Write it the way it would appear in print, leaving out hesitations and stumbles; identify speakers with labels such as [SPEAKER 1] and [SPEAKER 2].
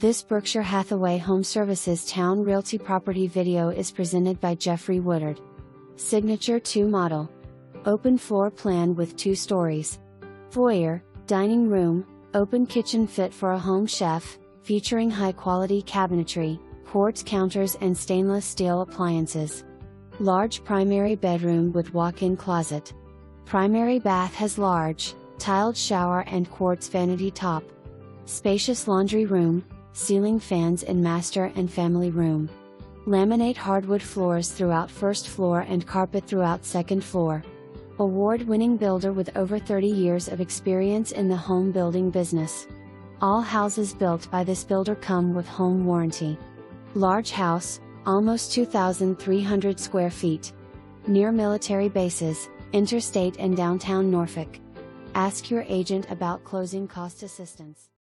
[SPEAKER 1] This Berkshire Hathaway HomeServices Towne Realty property video is presented by Jeffrey Woodard. Signature 2 model. Open floor plan with 2 stories. Foyer, dining room, open kitchen fit for a home chef, featuring high-quality cabinetry, quartz counters and stainless steel appliances. Large primary bedroom with walk-in closet. Primary bath has large, tiled shower and quartz vanity top. Spacious laundry room, ceiling fans in master and family room. Laminate hardwood floors throughout first floor and carpet throughout second floor. Award-winning builder with over 30 years of experience in the home building business. All houses built by this builder come with home warranty. Large house, almost 2,300 square feet. Near military bases, interstate and downtown Norfolk. Ask your agent about closing cost assistance.